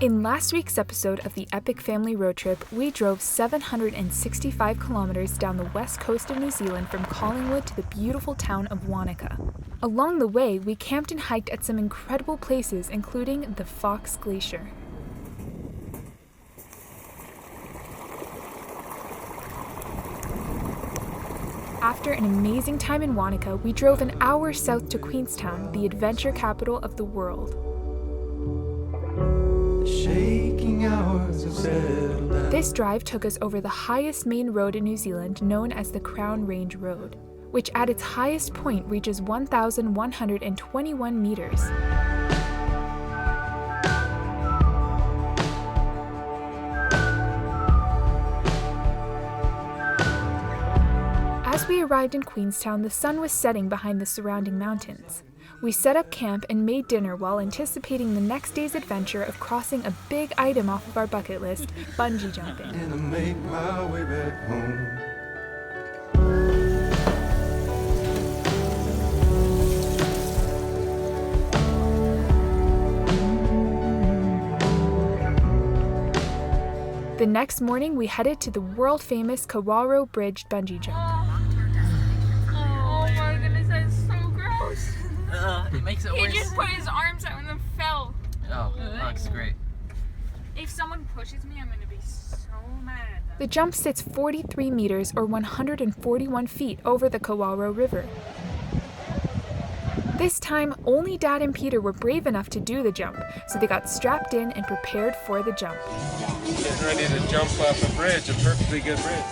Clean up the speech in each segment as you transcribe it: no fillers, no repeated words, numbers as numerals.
In last week's episode of the Epic Family Road Trip, we drove 765 kilometers down the west coast of New Zealand from Collingwood to the beautiful town of Wanaka. Along the way, we camped and hiked at some incredible places, including the Fox Glacier. After an amazing time in Wanaka, we drove an hour south to Queenstown, the adventure capital of the world. This drive took us over the highest main road in New Zealand, known as the Crown Range Road, which at its highest point reaches 1,121 meters. As we arrived in Queenstown, the sun was setting behind the surrounding mountains. We set up camp and made dinner while anticipating the next day's adventure of crossing a big item off of our bucket list, bungee jumping. And I make my way back home. The next morning, we headed to the world-famous Kawaro Bridge bungee jump. Oh my goodness, that's so gross. It makes it worse. He just put his arms out and then fell. Oh, that's great. If someone pushes me, I'm gonna be so mad. The jump sits 43 meters or 141 feet over the Kawaro River. This time, only Dad and Peter were brave enough to do the jump, so they got strapped in and prepared for the jump. Getting ready to jump off a bridge, a perfectly good bridge.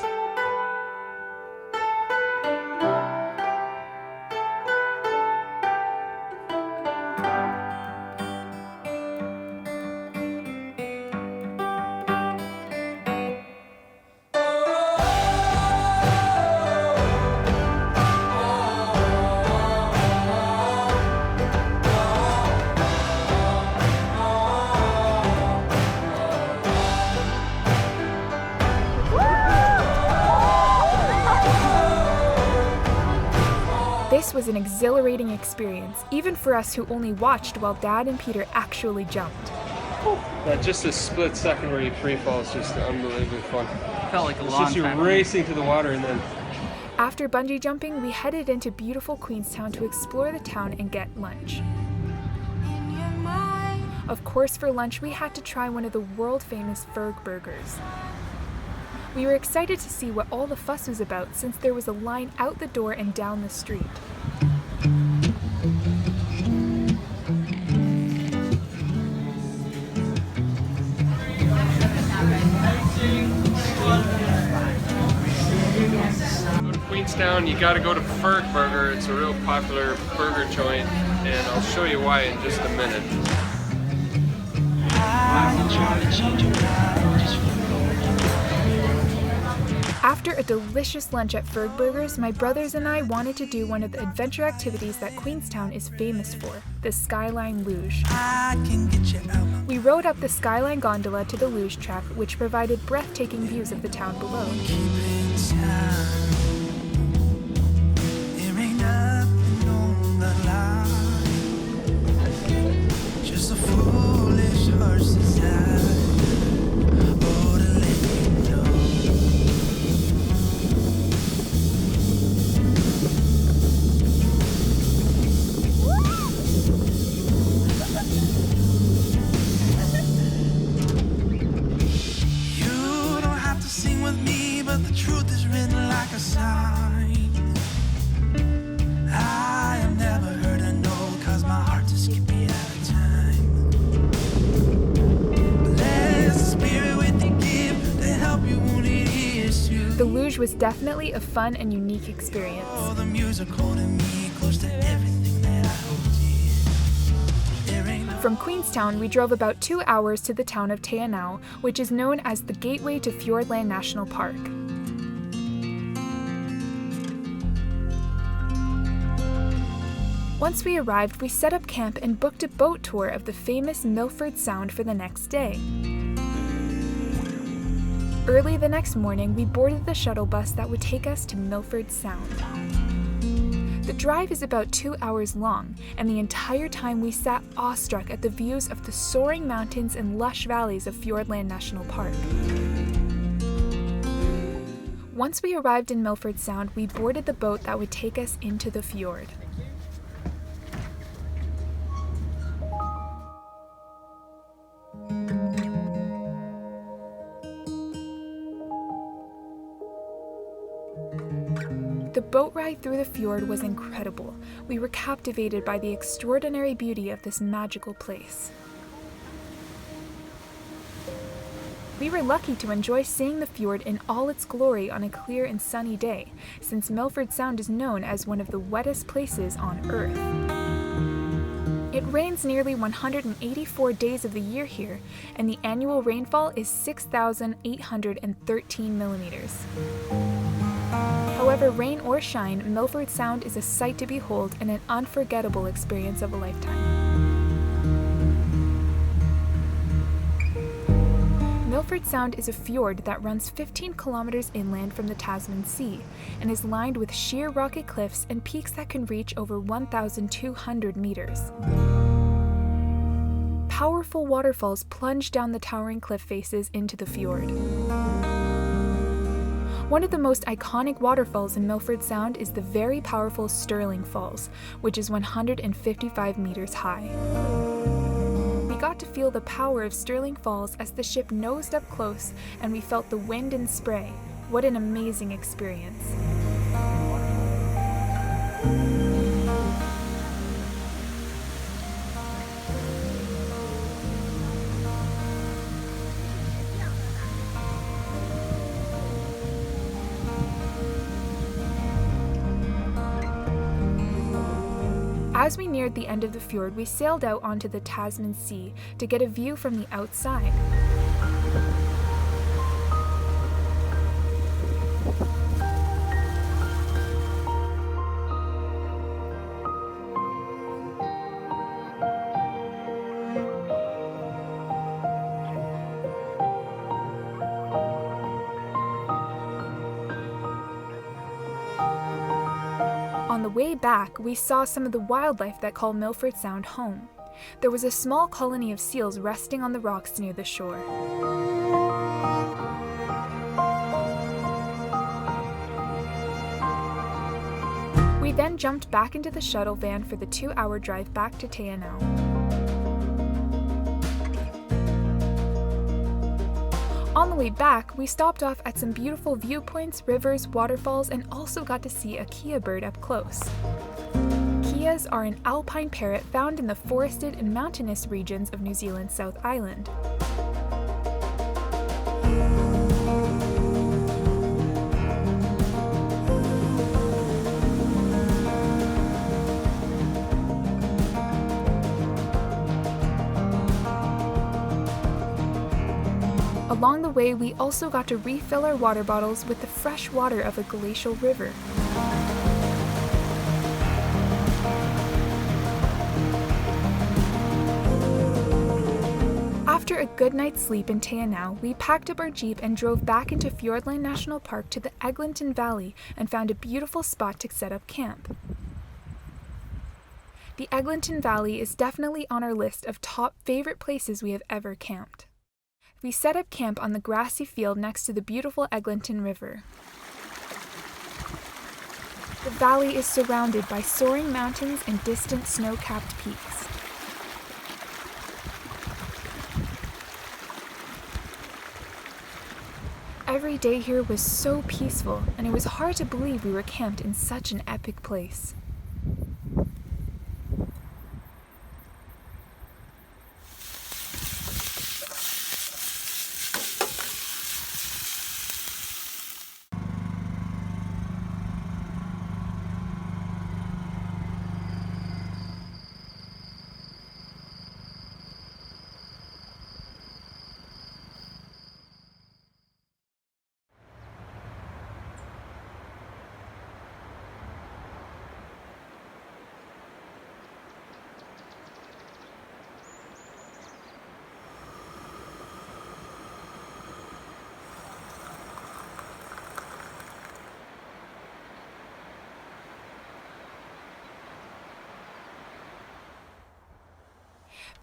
This was an exhilarating experience, even for us who only watched while Dad and Peter actually jumped. Just a split second where you free fall is just unbelievably fun. Felt like a It's long just you time. racing to the water and then After bungee jumping, we headed into beautiful Queenstown to explore the town and get lunch. Of course, for lunch, we had to try one of the world-famous Fergburgers. We were excited to see what all the fuss was about since there was a line out the door and down the street. go to Queenstown, you gotta go to Fergburger. It's a real popular burger joint, and I'll show you why in just a minute. After a delicious lunch at Fergburgers, my brothers and I wanted to do one of the adventure activities that Queenstown is famous for, the Skyline luge. We rode up the Skyline gondola to the luge track, which provided breathtaking views of the town below. The luge was definitely a fun and unique experience. From Queenstown, we drove about 2 hours to the town of Te Anau, which is known as the gateway to Fiordland National Park. Once we arrived, we set up camp and booked a boat tour of the famous Milford Sound for the next day. Early the next morning, we boarded the shuttle bus that would take us to Milford Sound. The drive is about 2 hours long, and the entire time we sat awestruck at the views of the soaring mountains and lush valleys of Fiordland National Park. Once we arrived in Milford Sound, we boarded the boat that would take us into the fjord. The boat ride through the fjord was incredible. We were captivated by the extraordinary beauty of this magical place. We were lucky to enjoy seeing the fjord in all its glory on a clear and sunny day, since Milford Sound is known as one of the wettest places on Earth. It rains nearly 184 days of the year here, and the annual rainfall is 6,813 millimeters. However, rain or shine, Milford Sound is a sight to behold and an unforgettable experience of a lifetime. Milford Sound is a fjord that runs 15 kilometers inland from the Tasman Sea and is lined with sheer rocky cliffs and peaks that can reach over 1,200 meters. Powerful waterfalls plunge down the towering cliff faces into the fjord. One of the most iconic waterfalls in Milford Sound is the very powerful Stralen Falls, which is 155 meters high. We got to feel the power of Stralen Falls as the ship nosed up close and we felt the wind and spray. What an amazing experience. As we neared the end of the fjord, we sailed out onto the Tasman Sea to get a view from the outside. On the way back, we saw some of the wildlife that call Milford Sound home. There was a small colony of seals resting on the rocks near the shore. We then jumped back into the shuttle van for the 2-hour drive back to Te Anau. On the way back, we stopped off at some beautiful viewpoints, rivers, waterfalls, and also got to see a kea bird up close. Keas are an alpine parrot found in the forested and mountainous regions of New Zealand's South Island. Along the way, we also got to refill our water bottles with the fresh water of a glacial river. After a good night's sleep in Te Anau, we packed up our Jeep and drove back into Fiordland National Park to the Eglinton Valley and found a beautiful spot to set up camp. The Eglinton Valley is definitely on our list of top favorite places we have ever camped. We set up camp on the grassy field next to the beautiful Eglinton River. The valley is surrounded by soaring mountains and distant snow-capped peaks. Every day here was so peaceful, and it was hard to believe we were camped in such an epic place.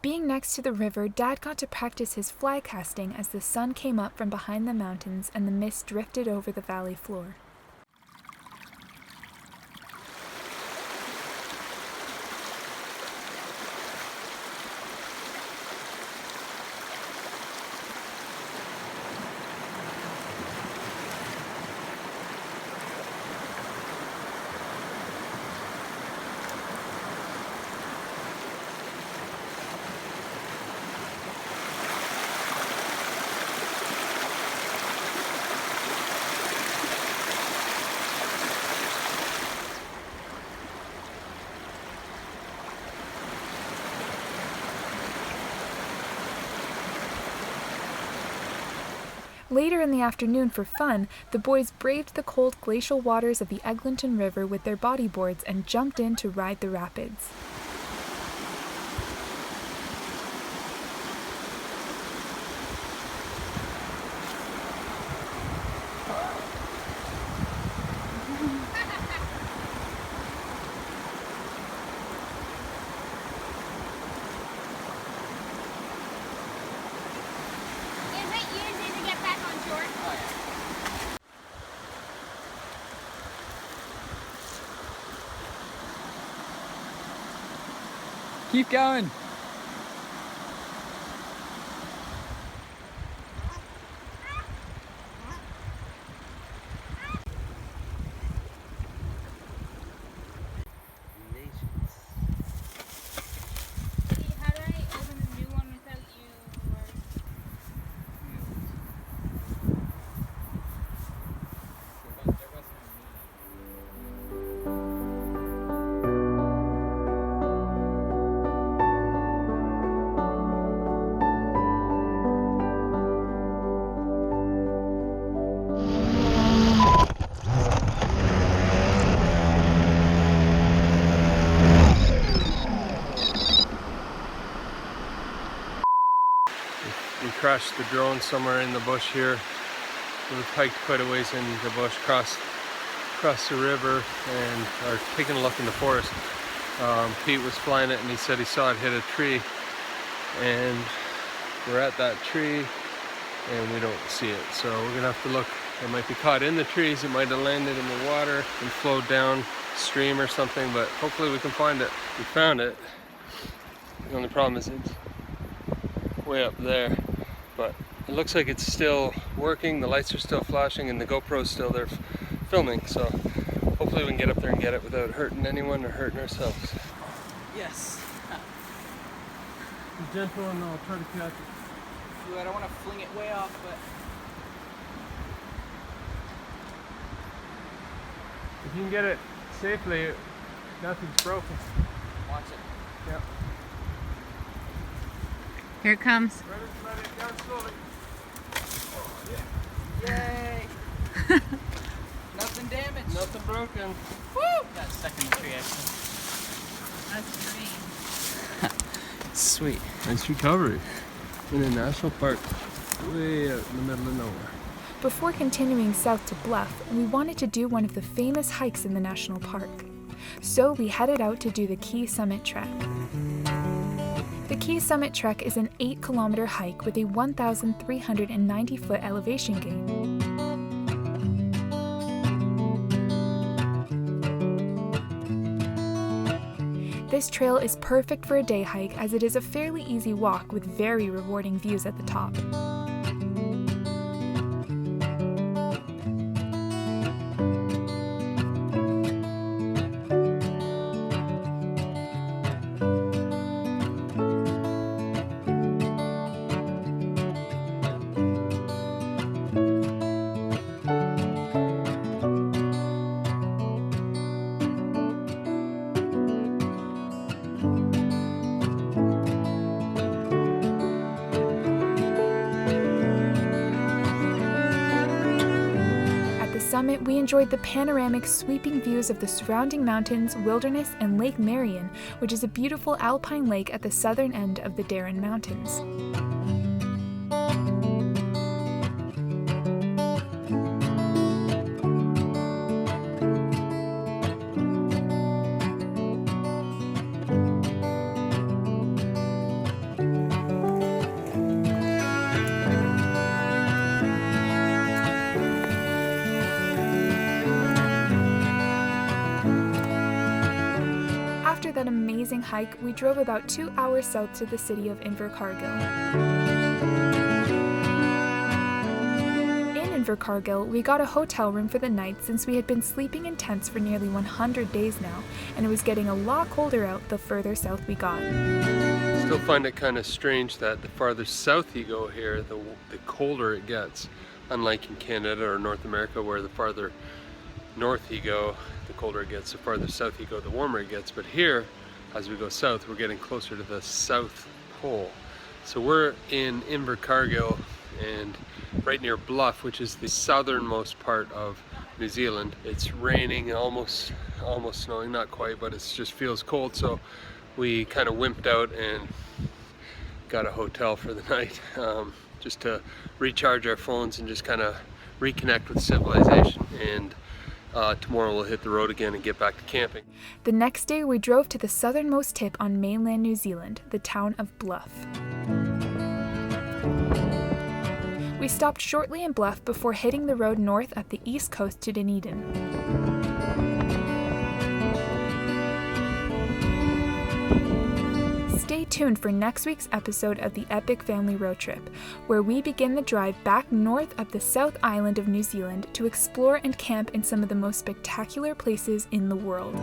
Being next to the river, Dad got to practice his fly casting as the sun came up from behind the mountains and the mist drifted over the valley floor. Later in the afternoon for fun, the boys braved the cold glacial waters of the Eglinton River with their bodyboards and jumped in to ride the rapids. Keep going. How do I open a new one without you? We crashed the drone somewhere in the bush here. We've hiked quite a ways in the bush, crossed the river, and are taking a look in the forest. Pete was flying it and he said he saw it hit a tree, and we're at that tree and we don't see it. So we're gonna have to look. It might be caught in the trees, it might have landed in the water and flowed down stream or something, but hopefully we can find it. We found it. The only problem is it's way up there, but it looks like it's still working. The lights are still flashing and the GoPro's still there filming, so hopefully we can get up there and get it without hurting anyone or hurting ourselves. Yes. Be gentle and I'll try to catch it. Ooh, I don't want to fling it way off, but If you can get it safely, nothing's broken. watch it. Yep. Here it comes. Let it down slowly. Yay! Nothing damaged. Nothing broken. Woo! Got stuck in the tree actually. That's green. Sweet. Nice recovery. In a national park, way out in the middle of nowhere. Before continuing south to Bluff, we wanted to do one of the famous hikes in the national park. So we headed out to do the Key Summit Trek. The Key Summit Trek is an 8-kilometer hike with a 1,390-foot elevation gain. This trail is perfect for a day hike as it is a fairly easy walk with very rewarding views at the top. Summit, we enjoyed the panoramic sweeping views of the surrounding mountains, wilderness, and Lake Marion, which is a beautiful alpine lake at the southern end of the Darren Mountains. amazing hike, we drove about 2 hours south to the city of Invercargill. In Invercargill, we got a hotel room for the night since we had been sleeping in tents for nearly 100 days now, and it was getting a lot colder out the further south we got. Still find it kind of strange that the farther south you go here, the colder it gets. Unlike in Canada or North America, where the farther north you go, the colder it gets. The farther south you go, the warmer it gets. But here, as we go south, we're getting closer to the South Pole. So we're in Invercargill and right near Bluff, which is the southernmost part of New Zealand. It's raining, almost snowing, not quite, but it just feels cold. So we kind of wimped out and got a hotel for the night, just to recharge our phones and just kind of reconnect with civilization. And tomorrow we'll hit the road again and get back to camping. The next day we drove to the southernmost tip on mainland New Zealand, the town of Bluff. We stopped shortly in Bluff before hitting the road north up the east coast to Dunedin. Stay tuned for next week's episode of the Epic Family Road Trip, where we begin the drive back north up the South Island of New Zealand to explore and camp in some of the most spectacular places in the world.